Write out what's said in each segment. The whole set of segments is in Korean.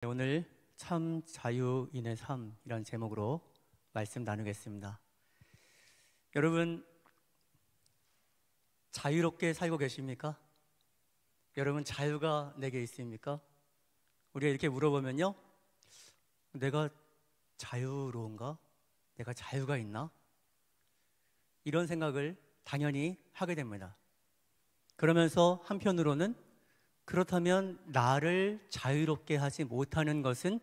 오늘 참 자유인의 삶이라는 제목으로 말씀 나누겠습니다. 여러분, 자유롭게 살고 계십니까? 여러분, 자유가 내게 있습니까? 우리가 이렇게 물어보면요, 내가 자유로운가? 내가 자유가 있나? 이런 생각을 당연히 하게 됩니다. 그러면서 한편으로는 그렇다면 나를 자유롭게 하지 못하는 것은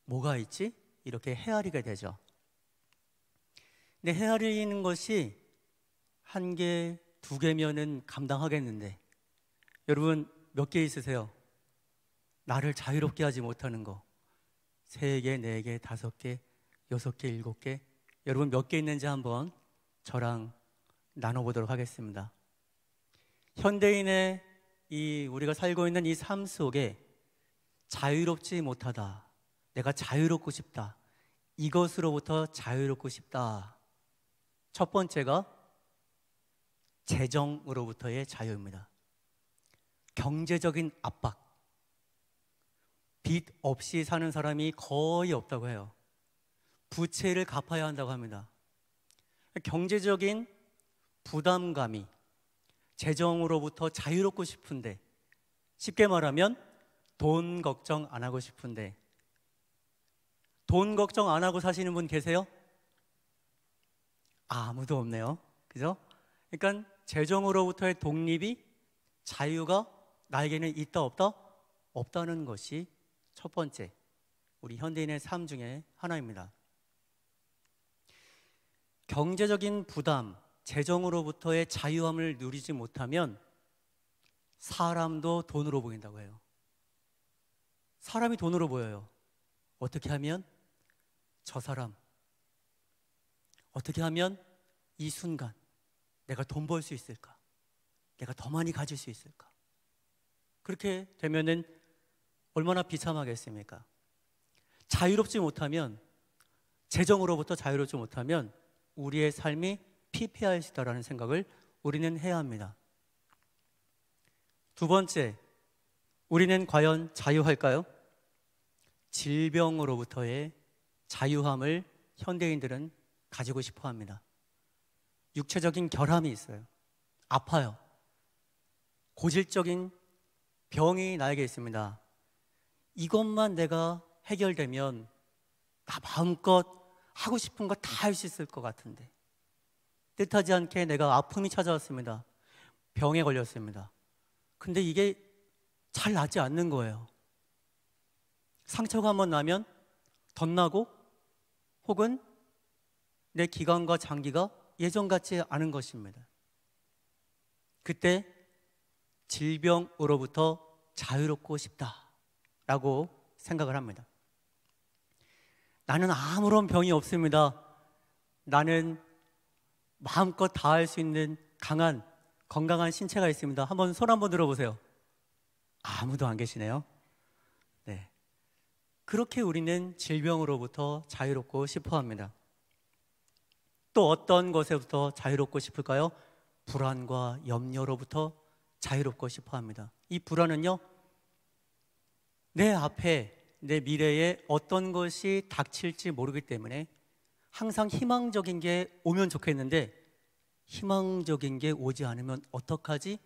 뭐가 있지? 이렇게 헤아리게 되죠. 근데 헤아리는 것이 한 개, 두 개면은 감당하겠는데 여러분 몇 개 있으세요? 나를 자유롭게 하지 못하는 거. 세 개, 네 개, 다섯 개, 여섯 개, 일곱 개. 여러분 몇 개 있는지 한번 저랑 나눠보도록 하겠습니다. 현대인의 우리가 살고 있는 이 삶 속에 자유롭지 못하다, 내가 자유롭고 싶다, 이것으로부터 자유롭고 싶다. 첫 번째가 재정으로부터의 자유입니다. 경제적인 압박, 빚 없이 사는 사람이 거의 없다고 해요. 부채를 갚아야 한다고 합니다. 경제적인 부담감이, 재정으로부터 자유롭고 싶은데, 쉽게 말하면 돈 걱정 안 하고 싶은데, 돈 걱정 안 하고 사시는 분 계세요? 아무도 없네요. 그죠? 그러니까 재정으로부터의 독립이, 자유가 나에게는 있다 없다? 없다는 것이 첫 번째, 우리 현대인의 삶 중에 하나입니다. 경제적인 부담, 재정으로부터의 자유함을 누리지 못하면 사람도 돈으로 보인다고 해요. 사람이 돈으로 보여요. 어떻게 하면 저 사람, 어떻게 하면 이 순간 내가 돈 벌 수 있을까? 내가 더 많이 가질 수 있을까? 그렇게 되면은 얼마나 비참하겠습니까? 자유롭지 못하면, 재정으로부터 자유롭지 못하면 우리의 삶이 피폐할 수 있다는 생각을 우리는 해야 합니다. 두 번째, 우리는 과연 자유할까요? 질병으로부터의 자유함을 현대인들은 가지고 싶어 합니다. 육체적인 결함이 있어요. 아파요. 고질적인 병이 나에게 있습니다. 이것만 내가 해결되면 나 마음껏 하고 싶은 거 다 할 수 있을 것 같은데, 뜻하지 않게 내가 아픔이 찾아왔습니다. 병에 걸렸습니다. 근데 이게 잘 낫지 않는 거예요. 상처가 한번 나면 덧나고, 혹은 내 기관과 장기가 예전 같지 않은 것입니다. 그때 질병으로부터 자유롭고 싶다라고 생각을 합니다. 나는 아무런 병이 없습니다. 나는 마음껏 다 할 수 있는 강한, 건강한 신체가 있습니다. 한번 손 한번 들어보세요. 아무도 안 계시네요. 네. 그렇게 우리는 질병으로부터 자유롭고 싶어 합니다. 또 어떤 것에부터 자유롭고 싶을까요? 불안과 염려로부터 자유롭고 싶어 합니다. 이 불안은요, 내 앞에, 내 미래에 어떤 것이 닥칠지 모르기 때문에 항상 희망적인 게 오면 좋겠는데, 희망적인 게 오지 않으면 어떡하지?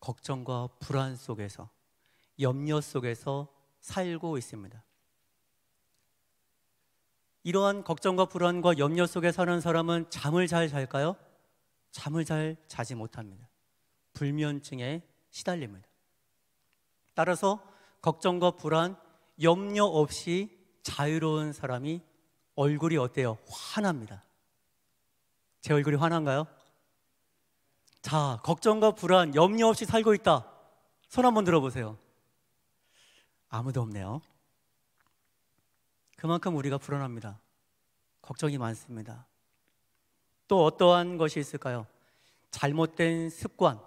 걱정과 불안 속에서, 염려 속에서 살고 있습니다. 이러한 걱정과 불안과 염려 속에 사는 사람은 잠을 잘 잘까요? 잠을 잘 자지 못합니다. 불면증에 시달립니다. 따라서 걱정과 불안, 염려 없이 자유로운 사람이 얼굴이 어때요? 환합니다. 제 얼굴이 환한가요? 자, 걱정과 불안, 염려 없이 살고 있다. 손 한번 들어보세요. 아무도 없네요. 그만큼 우리가 불안합니다. 걱정이 많습니다. 또 어떠한 것이 있을까요? 잘못된 습관,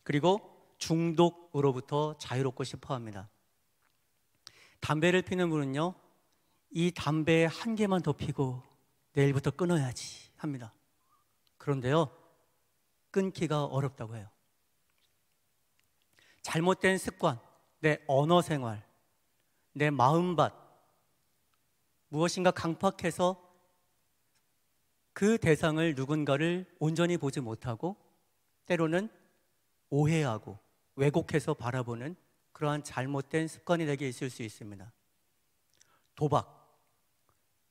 그리고 중독으로부터 자유롭고 싶어 합니다. 담배를 피는 분은요, 이 담배 한 개만 더 피고 내일부터 끊어야지 합니다. 그런데요, 끊기가 어렵다고 해요. 잘못된 습관, 내 언어 생활, 내 마음밭, 무엇인가 강팍해서 그 대상을 누군가를 온전히 보지 못하고 때로는 오해하고 왜곡해서 바라보는 그러한 잘못된 습관이 내게 있을 수 있습니다.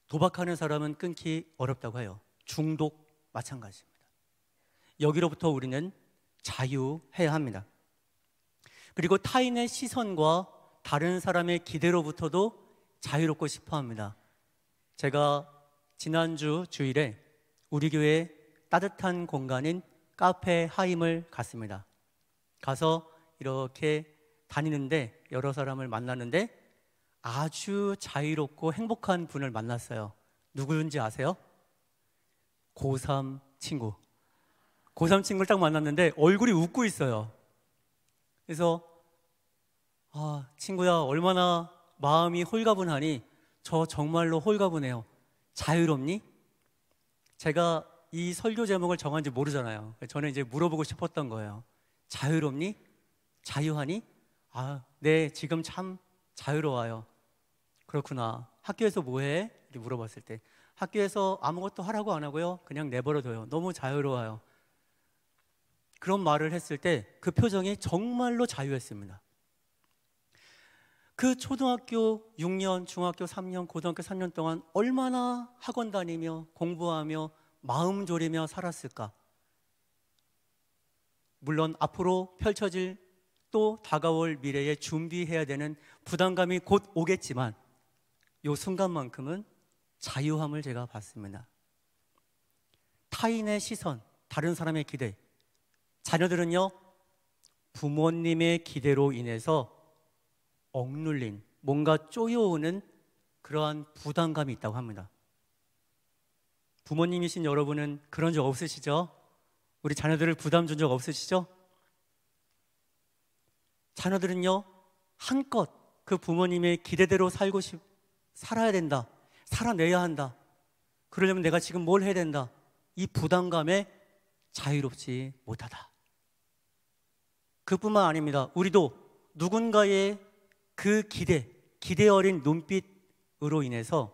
도박하는 사람은 끊기 어렵다고 해요. 중독 마찬가지입니다. 여기로부터 우리는 자유해야 합니다. 그리고 타인의 시선과 다른 사람의 기대로부터도 자유롭고 싶어 합니다. 제가 지난주 주일에 우리 교회 따뜻한 공간인 카페 하임을 갔습니다. 가서 이렇게 다니는데 여러 사람을 만났는데 아주 자유롭고 행복한 분을 만났어요. 누구인지 아세요? 고3 친구. 고3 친구를 딱 만났는데 얼굴이 웃고 있어요. 그래서 친구야, 얼마나 마음이 홀가분하니? 저 정말로 홀가분해요. 자유롭니? 제가 이 설교 제목을 정한지 모르잖아요. 저는 이제 물어보고 싶었던 거예요. 자유롭니? 자유하니? 네, 지금 참 자유로워요. 그렇구나. 학교에서 뭐해? 이렇게 물어봤을 때 학교에서 아무것도 하라고 안 하고요, 그냥 내버려둬요. 너무 자유로워요. 그런 말을 했을 때 그 표정이 정말로 자유했습니다. 그 초등학교 6년, 중학교 3년, 고등학교 3년 동안 얼마나 학원 다니며 공부하며 마음 졸이며 살았을까? 물론 앞으로 펼쳐질 또 다가올 미래에 준비해야 되는 부담감이 곧 오겠지만 이 순간만큼은 자유함을 제가 봤습니다. 타인의 시선, 다른 사람의 기대, 자녀들은요 부모님의 기대로 인해서 억눌린, 뭔가 쪼여오는 그러한 부담감이 있다고 합니다. 부모님이신 여러분은 그런 적 없으시죠? 우리 자녀들을 부담 준 적 없으시죠? 자녀들은요 한껏 그 부모님의 기대대로 살아야 된다, 살아내야 한다, 그러려면 내가 지금 뭘 해야 된다, 이 부담감에 자유롭지 못하다. 그뿐만 아닙니다. 우리도 누군가의 그 기대 어린 눈빛으로 인해서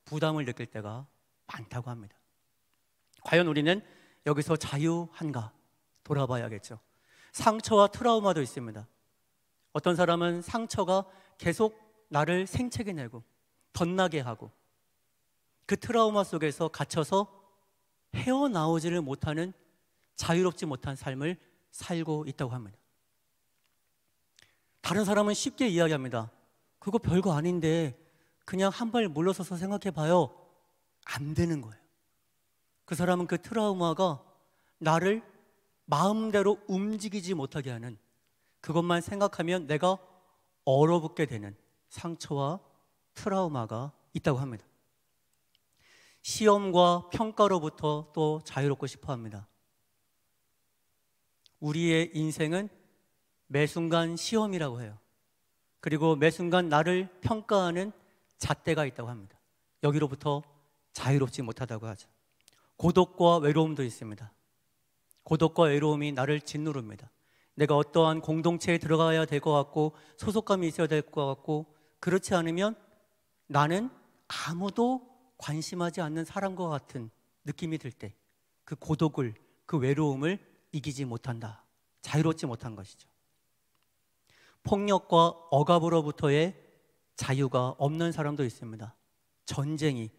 부담을 느낄 때가 많다고 합니다. 과연 우리는 여기서 자유한가 돌아봐야겠죠. 상처와 트라우마도 있습니다. 어떤 사람은 상처가 계속 나를 생채기내고 덧나게 하고 그 트라우마 속에서 갇혀서 헤어나오지를 못하는, 자유롭지 못한 삶을 살고 있다고 합니다. 다른 사람은 쉽게 이야기합니다. 그거 별거 아닌데 그냥 한 발 물러서서 생각해봐요. 안 되는 거예요. 그 사람은 그 트라우마가 나를 마음대로 움직이지 못하게 하는, 그것만 생각하면 내가 얼어붙게 되는 상처와 트라우마가 있다고 합니다. 시험과 평가로부터 또 자유롭고 싶어 합니다. 우리의 인생은 매 순간 시험이라고 해요. 그리고 매 순간 나를 평가하는 잣대가 있다고 합니다. 여기로부터 자유롭지 못하다고 하죠. 고독과 외로움도 있습니다. 고독과 외로움이 나를 짓누릅니다. 내가 어떠한 공동체에 들어가야 될 것 같고 소속감이 있어야 될 것 같고, 그렇지 않으면 나는 아무도 관심하지 않는 사람과 같은 느낌이 들 때 그 고독을, 그 외로움을 이기지 못한다, 자유롭지 못한 것이죠. 폭력과 억압으로부터의 자유가 없는 사람도 있습니다. 전쟁이,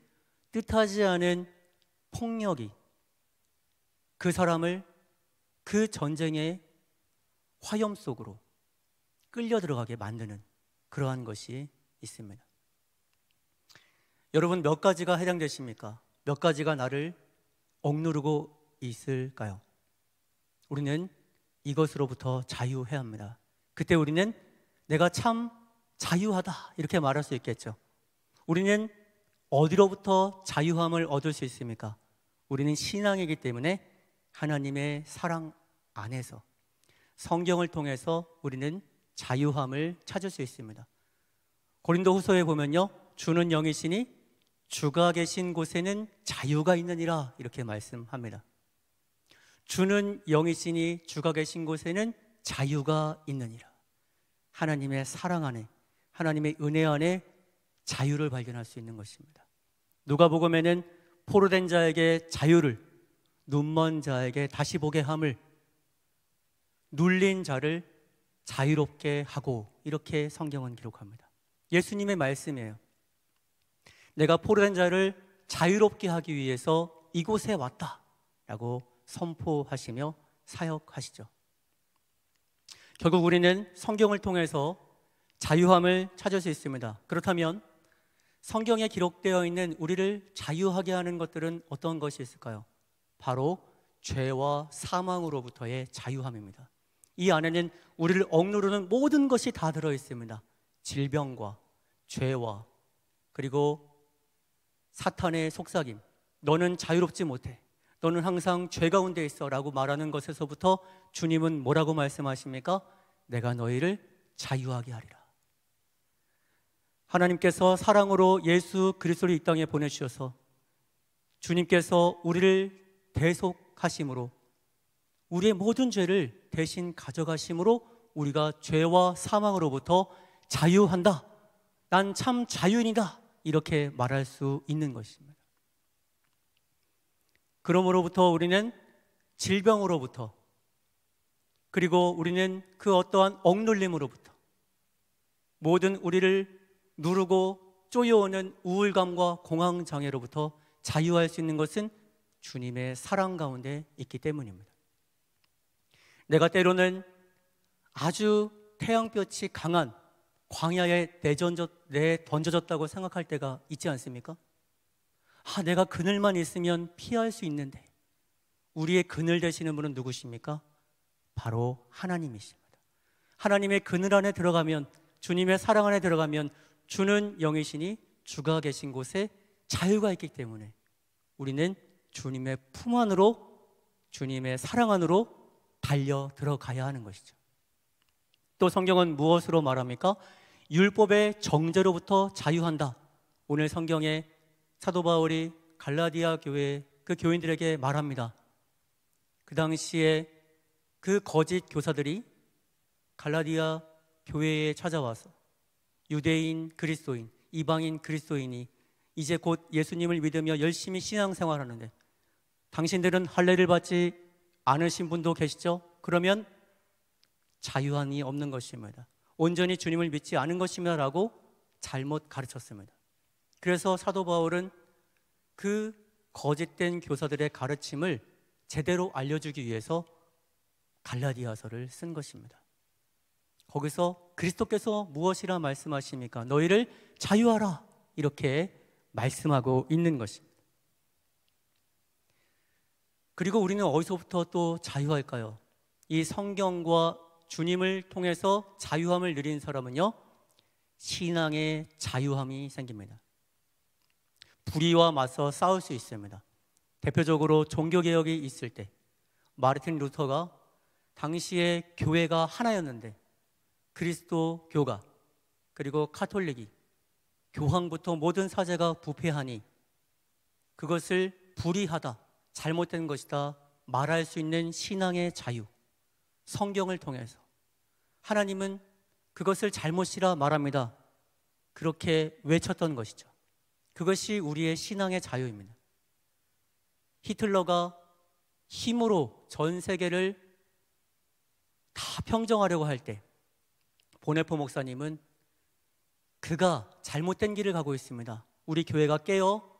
뜻하지 않은 폭력이 그 사람을 그 전쟁의 화염 속으로 끌려 들어가게 만드는 그러한 것이 있습니다. 여러분, 몇 가지가 해당되십니까? 몇 가지가 나를 억누르고 있을까요? 우리는 이것으로부터 자유해야 합니다. 그때 우리는 내가 참 자유하다 이렇게 말할 수 있겠죠. 우리는 어디로부터 자유함을 얻을 수 있습니까? 우리는 신앙이기 때문에 하나님의 사랑 안에서, 성경을 통해서 우리는 자유함을 찾을 수 있습니다. 고린도후서에 보면요, 주는 영이시니 주가 계신 곳에는 자유가 있느니라 이렇게 말씀합니다. 주는 영이시니 주가 계신 곳에는 자유가 있느니라. 하나님의 사랑 안에, 하나님의 은혜 안에 자유를 발견할 수 있는 것입니다. 누가복음에는 포로된 자에게 자유를, 눈먼 자에게 다시 보게 함을, 눌린 자를 자유롭게 하고, 이렇게 성경은 기록합니다. 예수님의 말씀이에요. 내가 포로된 자를 자유롭게 하기 위해서 이곳에 왔다라고 선포하시며 사역하시죠. 결국 우리는 성경을 통해서 자유함을 찾을 수 있습니다. 그렇다면 성경에 기록되어 있는 우리를 자유하게 하는 것들은 어떤 것이 있을까요? 바로 죄와 사망으로부터의 자유함입니다. 이 안에는 우리를 억누르는 모든 것이 다 들어 있습니다. 질병과 죄와, 그리고 사탄의 속삭임, 너는 자유롭지 못해, 너는 항상 죄 가운데 있어 라고 말하는 것에서부터 주님은 뭐라고 말씀하십니까? 내가 너희를 자유하게 하리라. 하나님께서 사랑으로 예수 그리스도를 이 땅에 보내주셔서 주님께서 우리를 대속하심으로, 우리의 모든 죄를 대신 가져가심으로 우리가 죄와 사망으로부터 자유한다, 난 참 자유인이다, 이렇게 말할 수 있는 것입니다. 그러므로부터 우리는 질병으로부터, 그리고 우리는 그 어떠한 억눌림으로부터, 모든 우리를 누르고 쪼여오는 우울감과 공황장애로부터 자유할 수 있는 것은 주님의 사랑 가운데 있기 때문입니다. 내가 때로는 아주 태양볕이 강한 광야에 내던져졌다고 생각할 때가 있지 않습니까? 내가 그늘만 있으면 피할 수 있는데, 우리의 그늘 되시는 분은 누구십니까? 바로 하나님이십니다. 하나님의 그늘 안에 들어가면, 주님의 사랑 안에 들어가면 주는 영이시니 주가 계신 곳에 자유가 있기 때문에 우리는 주님의 품 안으로, 주님의 사랑 안으로 달려 들어가야 하는 것이죠. 또 성경은 무엇으로 말합니까? 율법의 정죄로부터 자유한다. 오늘 성경에 사도 바울이 갈라디아 교회 그 교인들에게 말합니다. 그 당시에 그 거짓 교사들이 갈라디아 교회에 찾아와서 유대인 그리스도인, 이방인 그리스도인이 이제 곧 예수님을 믿으며 열심히 신앙생활하는데 당신들은 할례를 받지 않으신 분도 계시죠? 그러면 자유함이 없는 것입니다. 온전히 주님을 믿지 않은 것입니다 라고 잘못 가르쳤습니다. 그래서 사도 바울은 그 거짓된 교사들의 가르침을 제대로 알려주기 위해서 갈라디아서를 쓴 것입니다. 거기서 그리스도께서 무엇이라 말씀하십니까? 너희를 자유하라, 이렇게 말씀하고 있는 것입니다. 그리고 우리는 어디서부터 또 자유할까요? 이 성경과 주님을 통해서 자유함을 누린 사람은요, 신앙의 자유함이 생깁니다. 불의와 맞서 싸울 수 있습니다. 대표적으로 종교개혁이 있을 때 마르틴 루터가 당시에 교회가 하나였는데 그리스도교가, 그리고 카톨릭이, 교황부터 모든 사제가 부패하니 그것을 불의하다, 잘못된 것이다 말할 수 있는 신앙의 자유, 성경을 통해서 하나님은 그것을 잘못이라 말합니다, 그렇게 외쳤던 것이죠. 그것이 우리의 신앙의 자유입니다. 히틀러가 힘으로 전 세계를 다 평정하려고 할 때 보네포 목사님은 그가 잘못된 길을 가고 있습니다, 우리 교회가 깨어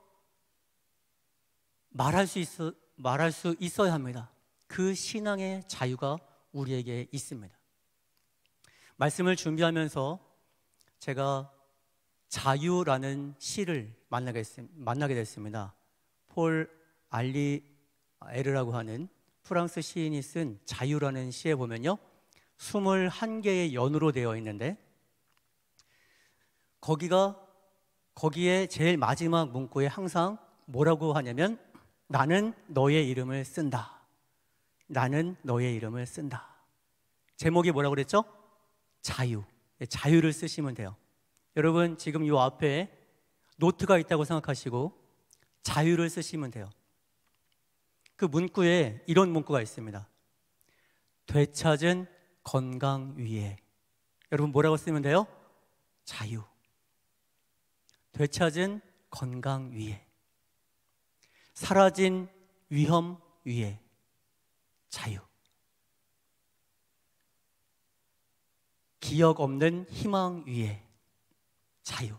말할 수 있어야 합니다. 그 신앙의 자유가 우리에게 있습니다. 말씀을 준비하면서 제가 자유라는 시를 만나게 됐습니다. 폴 알리에르라고 하는 프랑스 시인이 쓴 자유라는 시에 보면요, 21개의 연으로 되어 있는데 거기에 제일 마지막 문구에 항상 뭐라고 하냐면 나는 너의 이름을 쓴다, 나는 너의 이름을 쓴다. 제목이 뭐라고 그랬죠? 자유. 자유를 쓰시면 돼요. 여러분 지금 이 앞에 노트가 있다고 생각하시고 자유를 쓰시면 돼요. 그 문구에 이런 문구가 있습니다. 되찾은 건강 위에. 여러분 뭐라고 쓰면 돼요? 자유. 되찾은 건강 위에, 사라진 위험 위에 자유. 기억 없는 희망 위에 자유.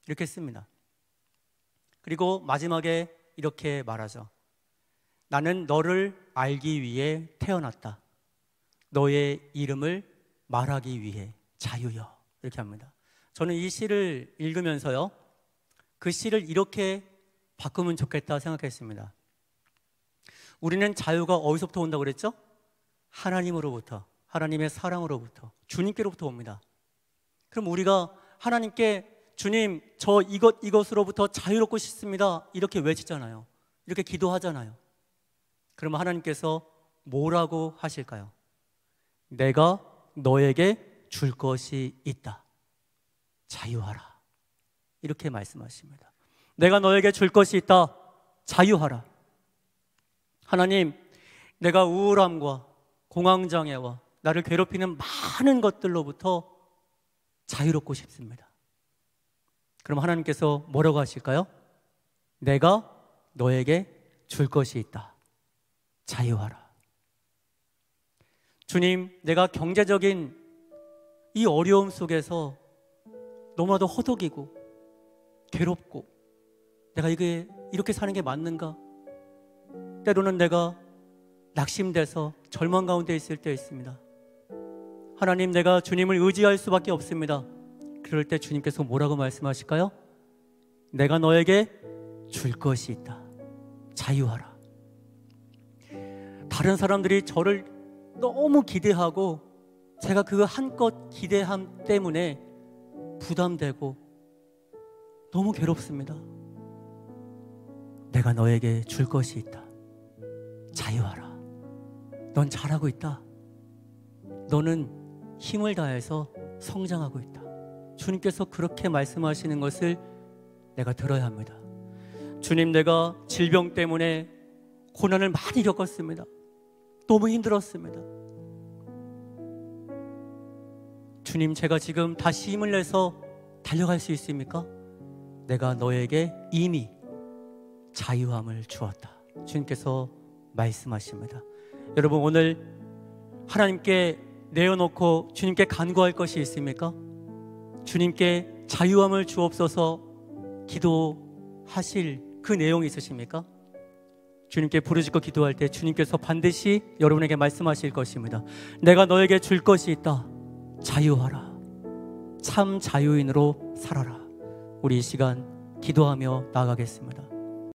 이렇게 씁니다. 그리고 마지막에 이렇게 말하죠. 나는 너를 알기 위해 태어났다. 너의 이름을 말하기 위해 자유여. 이렇게 합니다. 저는 이 시를 읽으면서요, 그 시를 이렇게 바꾸면 좋겠다 생각했습니다. 우리는 자유가 어디서부터 온다고 그랬죠? 하나님으로부터, 하나님의 사랑으로부터, 주님께로부터 옵니다. 그럼 우리가 하나님께 주님, 저 이것으로부터 자유롭고 싶습니다, 이렇게 외치잖아요. 이렇게 기도하잖아요. 그러면 하나님께서 뭐라고 하실까요? 내가 너에게 줄 것이 있다. 자유하라. 이렇게 말씀하십니다. 내가 너에게 줄 것이 있다. 자유하라. 하나님, 내가 우울함과 공황장애와 나를 괴롭히는 많은 것들로부터 자유롭고 싶습니다. 그럼 하나님께서 뭐라고 하실까요? 내가 너에게 줄 것이 있다. 자유하라. 주님, 내가 경제적인 이 어려움 속에서 너무나도 허덕이고 괴롭고 내가 이렇게 사는 게 맞는가? 때로는 내가 낙심돼서 절망 가운데 있을 때 있습니다. 하나님, 내가 주님을 의지할 수밖에 없습니다. 그럴 때 주님께서 뭐라고 말씀하실까요? 내가 너에게 줄 것이 있다. 자유하라. 다른 사람들이 저를 너무 기대하고 제가 그 한껏 기대함 때문에 부담되고 너무 괴롭습니다. 내가 너에게 줄 것이 있다. 자유하라. 넌 잘하고 있다. 너는 힘을 다해서 성장하고 있다. 주님께서 그렇게 말씀하시는 것을 내가 들어야 합니다. 주님, 내가 질병 때문에 고난을 많이 겪었습니다. 너무 힘들었습니다. 주님, 제가 지금 다시 힘을 내서 달려갈 수 있습니까? 내가 너에게 이미 자유함을 주었다. 주님께서 말씀하십니다. 여러분, 오늘 하나님께 내어놓고 주님께 간구할 것이 있습니까? 주님께 자유함을 주옵소서 기도하실 그 내용이 있으십니까? 주님께 부르짖고 기도할 때 주님께서 반드시 여러분에게 말씀하실 것입니다. 내가 너에게 줄 것이 있다. 자유하라. 참 자유인으로 살아라. 우리 이 시간 기도하며 나아가겠습니다.